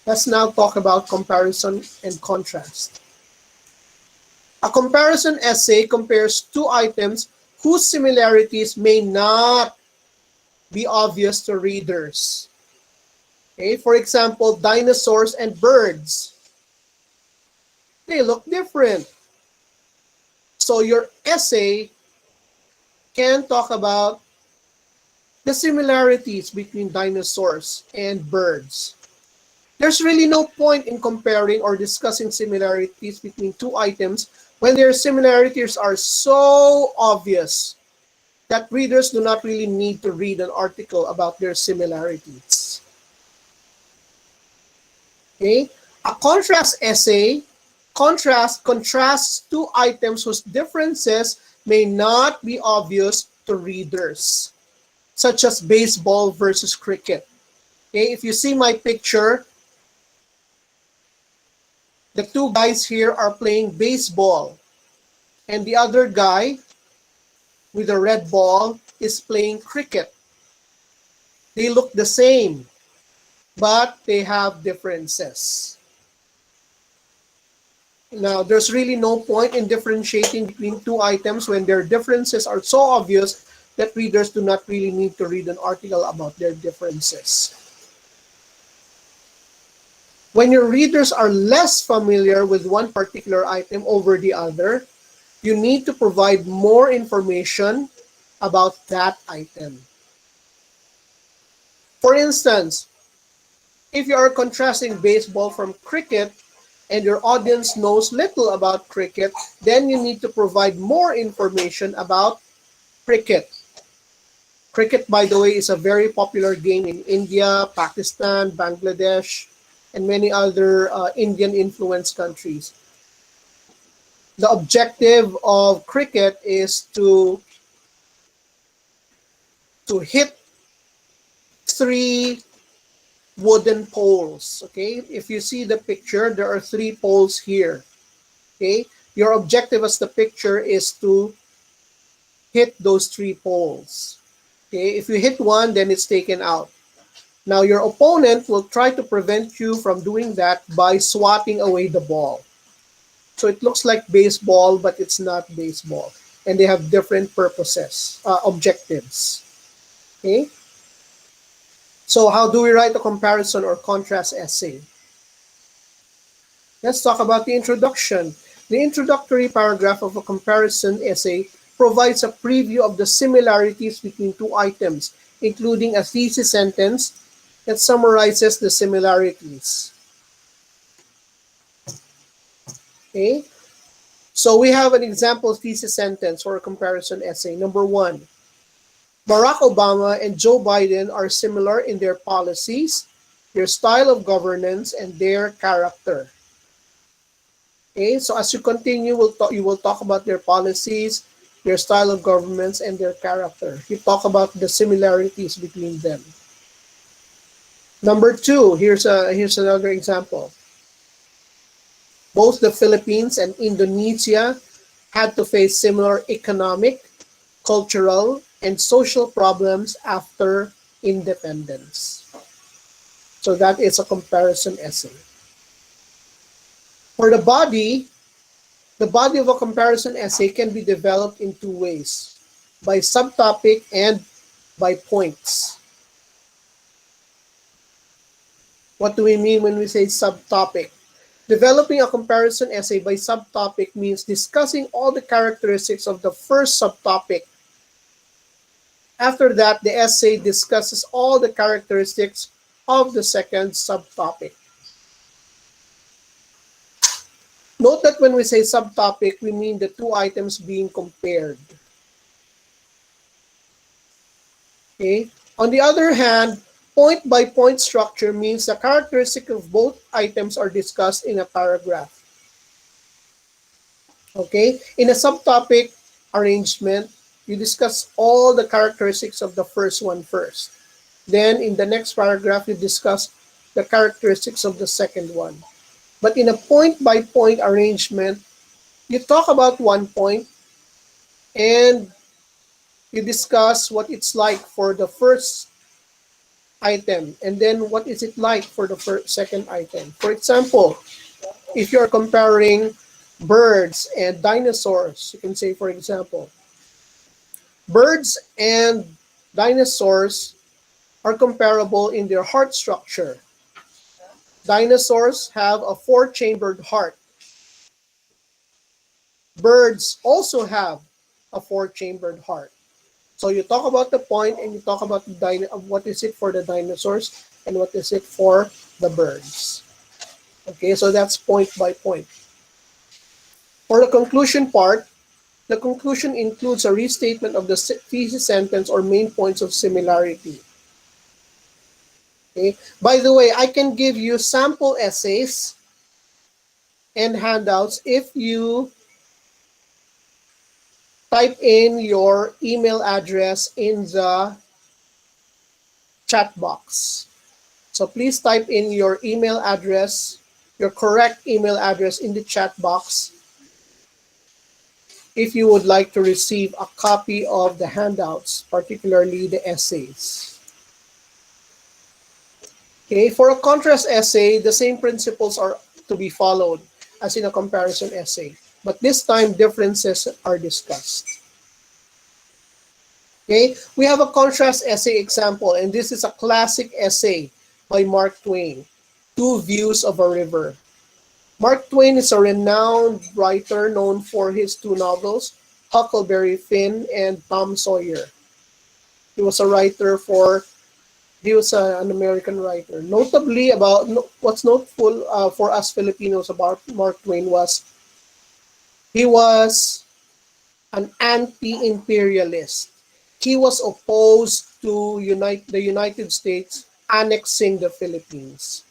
Let's now talk about comparison and contrast. A comparison essay compares two items whose similarities may not be obvious to readers. Okay, for example, dinosaurs and birds. They look different. So your essay can talk about the similarities between dinosaurs and birds. There's really no point in comparing or discussing similarities between two items when their similarities are so obvious that readers do not really need to read an article about their similarities. Okay? A contrast essay contrasts two items whose differences may not be obvious to readers, such as baseball versus cricket. Okay, if you see my picture, the two guys here are playing baseball, and the other guy with the red ball is playing cricket. They look the same, but they have differences. Now, there's really no point in differentiating between two items when their differences are so obvious that readers do not really need to read an article about their differences. When your readers are less familiar with one particular item over the other, you need to provide more information about that item. For instance, if you are contrasting baseball from cricket and your audience knows little about cricket, then you need to provide more information about cricket. Cricket, by the way, is a very popular game in India, Pakistan, Bangladesh, and many other Indian-influenced countries. The objective of cricket is to hit three wooden poles. Okay, if you see the picture, there are three poles here. Okay, your objective as the picture is to hit those three poles. Okay, if you hit one, then it's taken out. Now your opponent will try to prevent you from doing that by swatting away the ball. So it looks like baseball, but it's not baseball. And they have different purposes, objectives. Okay? So how do we write a comparison or contrast essay? Let's talk about the introduction. The introductory paragraph of a comparison essay provides a preview of the similarities between two items, including a thesis sentence that summarizes the similarities. Okay? So we have an example thesis sentence or a comparison essay. Number 1, Barack Obama and Joe Biden are similar in their policies, their style of governance, and their character. Okay, so as you continue, you will talk about their policies, their style of governance, and their character. You talk about the similarities between them. Number 2, here's another example. Both the Philippines and Indonesia had to face similar economic, cultural, and social problems after independence. So that is a comparison essay. For the body of a comparison essay can be developed in two ways, by subtopic and by points. What do we mean when we say subtopic? Developing a comparison essay by subtopic means discussing all the characteristics of the first subtopic. After that, the essay discusses all the characteristics of the second subtopic. Note that when we say subtopic, we mean the two items being compared. Okay? On the other hand, point-by-point structure means the characteristics of both items are discussed in a paragraph. Okay? In a subtopic arrangement, you discuss all the characteristics of the first one first. Then, in the next paragraph, you discuss the characteristics of the second one. But in a point-by-point arrangement, you talk about one point and you discuss what it's like for the first item, and then what is it like for the second item. For example, if you're comparing birds and dinosaurs, you can say, for example, birds and dinosaurs are comparable in their heart structure. Dinosaurs have a four-chambered heart. Birds also have a four-chambered heart. So you talk about the point and you talk about what is it for the dinosaurs and what is it for the birds. Okay, so that's point by point. For the conclusion part, the conclusion includes a restatement of the thesis sentence or main points of similarity. Okay. By the way, I can give you sample essays and handouts if you type in your email address in the chat box. So please type in your email address, your correct email address in the chat box if you would like to receive a copy of the handouts, particularly the essays. Okay, for a contrast essay, the same principles are to be followed as in a comparison essay, but this time differences are discussed. Okay, we have a contrast essay example, and this is a classic essay by Mark Twain, Two Views of a River. Mark Twain is a renowned writer known for his two novels, Huckleberry Finn and Tom Sawyer. He was a writer for, he was an American writer. Notably, about what's notable for us Filipinos about Mark Twain was he was an anti-imperialist. He was opposed to the United States annexing the Philippines.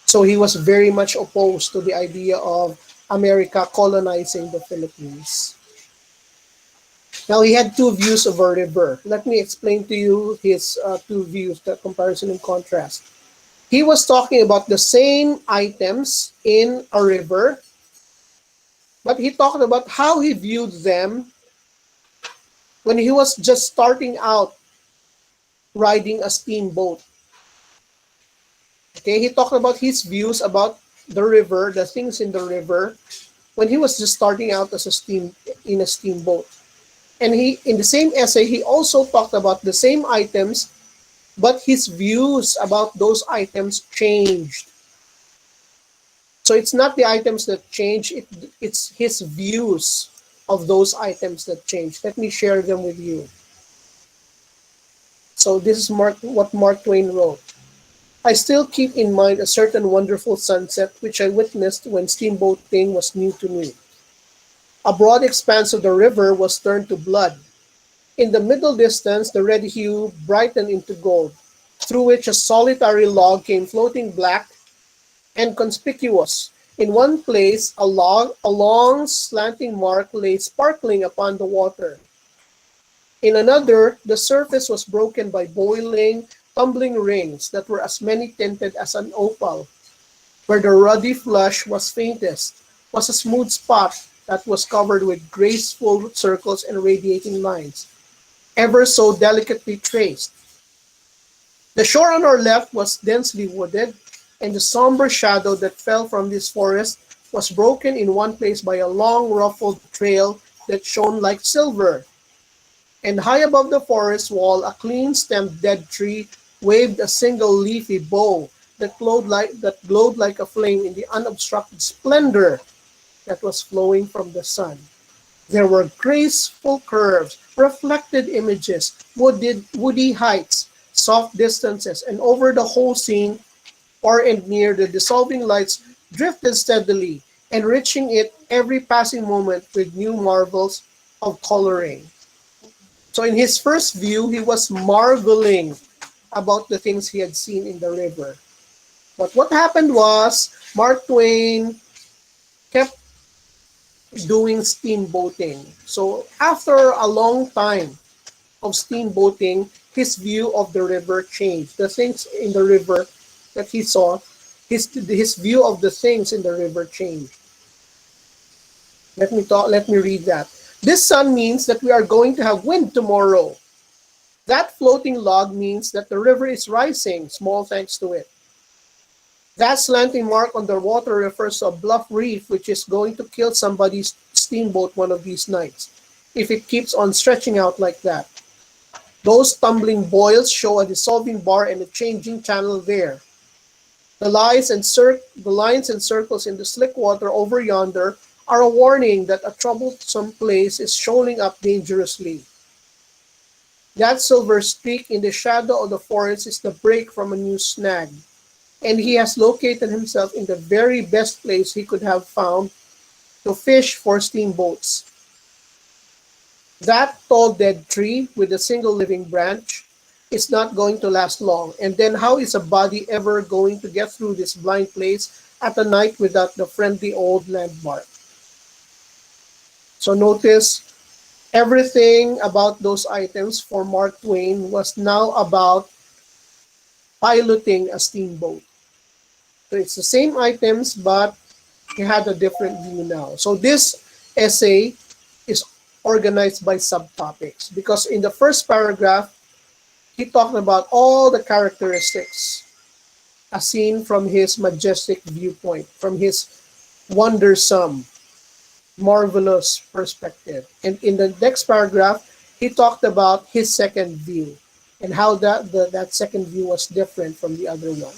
So he was very much opposed to the idea of America colonizing the Philippines. Now, he had two views of a river. Let me explain to you his two views, the comparison and contrast. He was talking about the same items in a river, but he talked about how he viewed them when he was just starting out riding a steamboat. Okay, he talked about his views about the river, the things in the river, when he was just starting out as in a steamboat. And he, in the same essay, he also talked about the same items, but his views about those items changed. So it's not the items that change, it's his views of those items that change. Let me share them with you. So this is what Mark Twain wrote. I still keep in mind a certain wonderful sunset which I witnessed when steamboating was new to me. A broad expanse of the river was turned to blood. In the middle distance, the red hue brightened into gold, through which a solitary log came floating black and conspicuous. In one place, a long slanting mark lay sparkling upon the water. In another, the surface was broken by boiling, tumbling rings that were as many tinted as an opal. Where the ruddy flush was faintest was a smooth spot that was covered with graceful circles and radiating lines, ever so delicately traced. The shore on our left was densely wooded, and the somber shadow that fell from this forest was broken in one place by a long ruffled trail that shone like silver. And high above the forest wall, a clean-stemmed dead tree waved a single leafy bow that glowed like a flame in the unobstructed splendor that was flowing from the sun. There were graceful curves, reflected images, woody heights, soft distances, and over the whole scene, far and near, the dissolving lights drifted steadily, enriching it every passing moment with new marvels of coloring. So in his first view, he was marveling about the things he had seen in the river. But what happened was, Mark Twain kept doing steamboating. So after a long time of steamboating, his view of the river changed. The things in the river that he saw, his view of the things in the river changed. Let me read that. This sun means that we are going to have wind tomorrow. That floating log means that the river is rising, small thanks to it. That slanting mark on the water refers to a bluff reef which is going to kill somebody's steamboat one of these nights if it keeps on stretching out like that. Those tumbling boils show a dissolving bar and a changing channel there. The lines and circles in the slick water over yonder are a warning that a troublesome place is shoaling up dangerously. That silver streak in the shadow of the forest is the break from a new snag, and he has located himself in the very best place he could have found to fish for steamboats. That tall dead tree with a single living branch is not going to last long, and then how is a body ever going to get through this blind place at a night without the friendly old landmark? So notice, everything about those items for Mark Twain was now about piloting a steamboat. So it's the same items, but he had a different view now. So this essay is organized by subtopics because in the first paragraph, he talked about all the characteristics as seen from his majestic viewpoint, from his wondersome, marvelous perspective. And in the next paragraph, he talked about his second view and how that second view was different from the other one.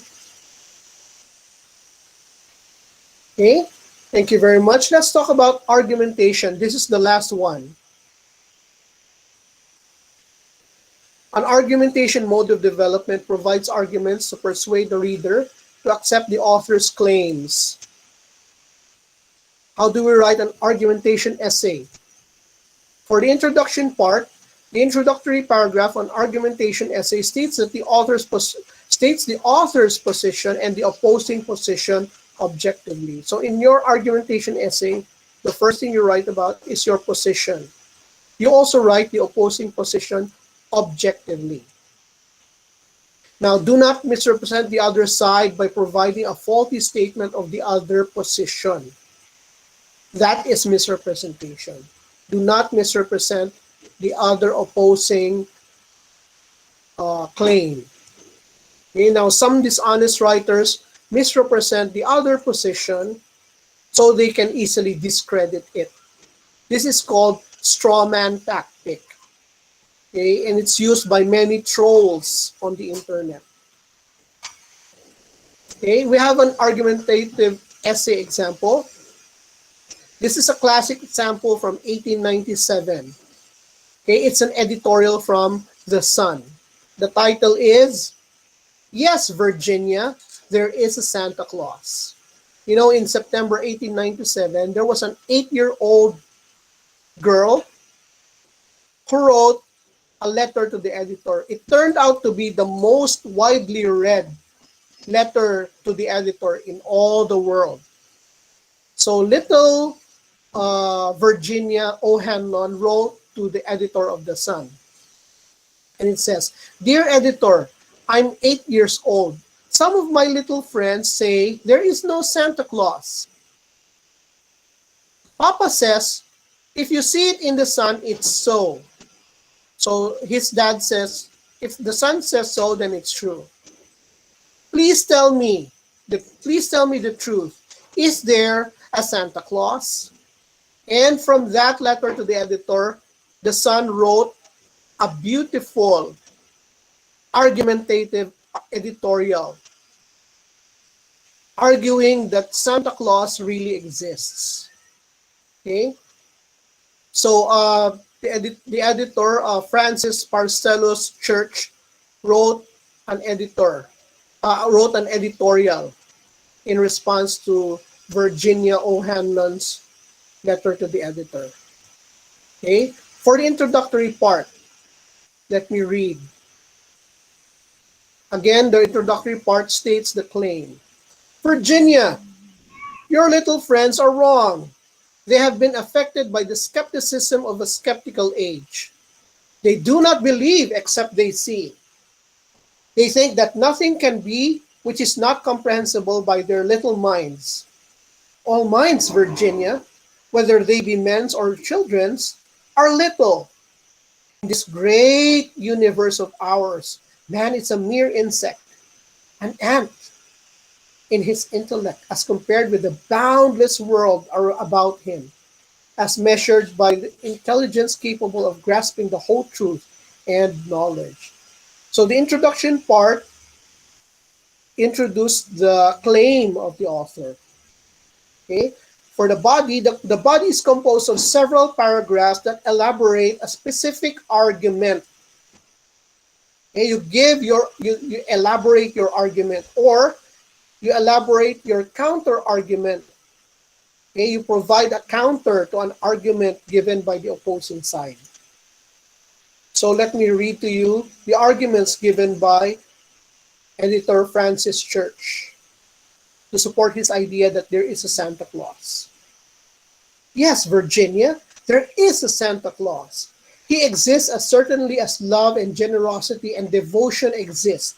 Okay, thank you very much. Let's talk about argumentation. This is the last one. An argumentation mode of development provides arguments to persuade the reader to accept the author's claims. How do we write an argumentation essay? For the introduction part, the introductory paragraph on argumentation essay states that the author's position and the opposing position objectively. So in your argumentation essay, the first thing you write about is your position. You also write the opposing position objectively. Now, do not misrepresent the other side by providing a faulty statement of the other position. That is misrepresentation. Do not misrepresent the other opposing claim. Okay, now, some dishonest writers misrepresent the other position so they can easily discredit it. This is called straw man tactic. Okay, and it's used by many trolls on the internet. Okay, we have an argumentative essay example. This is a classic example from 1897. Okay, it's an editorial from The Sun. The title is, "Yes, Virginia, there is a Santa Claus." You know, in September 1897, there was an 8-year-old girl who wrote a letter to the editor. It turned out to be the most widely read letter to the editor in all the world. So little Virginia O'Hanlon wrote to the editor of The Sun. And it says, "Dear editor, I'm 8 years old. Some of my little friends say there is no Santa Claus. Papa says, if you see it in the sun, it's so." So his dad says, if the sun says so, then it's true. Please tell me the truth. Is there a Santa Claus?" And from that letter to the editor, the Sun wrote a beautiful, argumentative editorial arguing that Santa Claus really exists. Okay? So the editor, Francis Parcelus Church, wrote an editorial in response to Virginia O'Hanlon's letter to the editor. Okay? For the introductory part, let me read. Again, the introductory part states the claim. "Virginia, your little friends are wrong. They have been affected by the skepticism of a skeptical age. They do not believe except they see. They think that nothing can be which is not comprehensible by their little minds. All minds, Virginia, whether they be men's or children's, are little. This great universe of ours, man is a mere insect, an ant in his intellect as compared with the boundless world about him, as measured by the intelligence capable of grasping the whole truth and knowledge. So the introduction part introduced the claim of the author. Okay? For the body, the body is composed of several paragraphs that elaborate a specific argument. Okay? You elaborate your argument, or you elaborate your counter argument. Okay? You provide a counter to an argument given by the opposing side. So let me read to you the arguments given by editor Francis Church to support his idea that there is a Santa Claus. Yes, Virginia, there is a Santa Claus. He exists as certainly as love and generosity and devotion exist.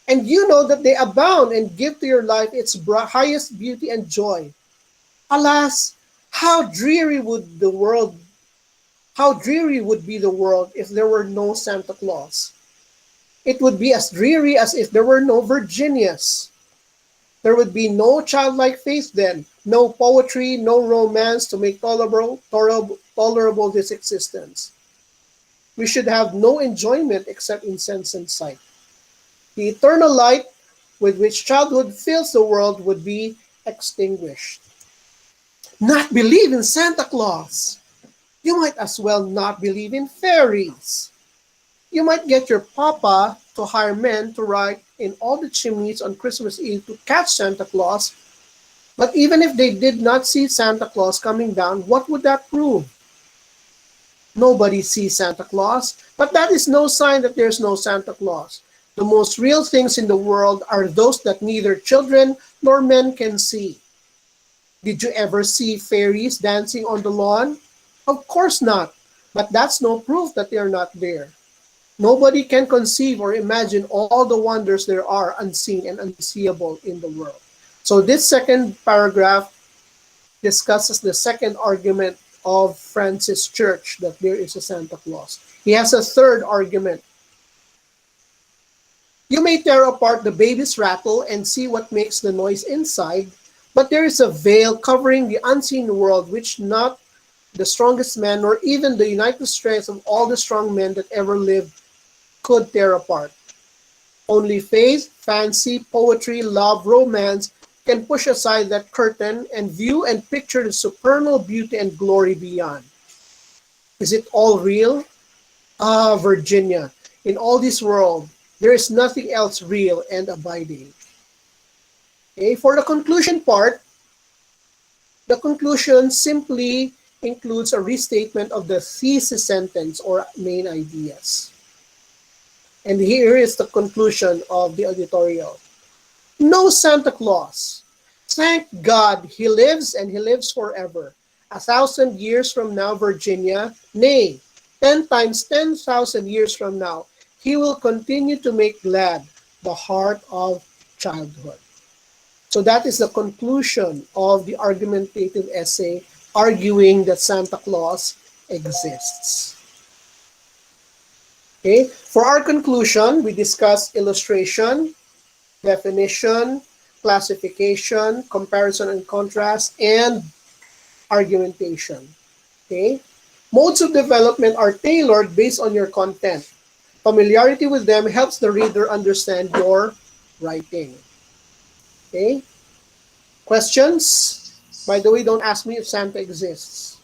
And you know that they abound and give to your life its highest beauty and joy. Alas, how dreary would be the world if there were no Santa Claus. It would be as dreary as if there were no Virginias. There would be no childlike faith then, no poetry, no romance to make tolerable this existence. We should have no enjoyment except in sense and sight. The eternal light with which childhood fills the world would be extinguished. Not believe in Santa Claus! You might as well not believe in fairies. You might get your papa to hire men to write in all the chimneys on Christmas Eve to catch Santa Claus, but even if they did not see Santa Claus coming down, what would that prove? Nobody sees Santa Claus, but that is no sign that there's no Santa Claus. The most real things in the world are those that neither children nor men can see. Did you ever see fairies dancing on the lawn? Of course not, but that's no proof that they are not there. Nobody can conceive or imagine all the wonders there are unseen and unseeable in the world. So this second paragraph discusses the second argument of Francis Church, that there is a Santa Claus. He has a third argument. You may tear apart the baby's rattle and see what makes the noise inside, but there is a veil covering the unseen world which not the strongest man nor even the united strength of all the strong men that ever lived could tear apart. Only faith, fancy, poetry, love, romance can push aside that curtain and view and picture the supernal beauty and glory beyond. Is it all real? Ah, Virginia, in all this world, there is nothing else real and abiding. Okay, for the conclusion part, the conclusion simply includes a restatement of the thesis sentence or main ideas. And here is the conclusion of the editorial. No Santa Claus. Thank God he lives and he lives forever. 1,000 years from now, Virginia, nay, 10 times 10,000 years from now, he will continue to make glad the heart of childhood. So that is the conclusion of the argumentative essay arguing that Santa Claus exists. Okay, for our conclusion, we discussed illustration, definition, classification, comparison and contrast, and argumentation. Okay, modes of development are tailored based on your content. Familiarity with them helps the reader understand your writing. Okay, questions? By the way, don't ask me if Santa exists.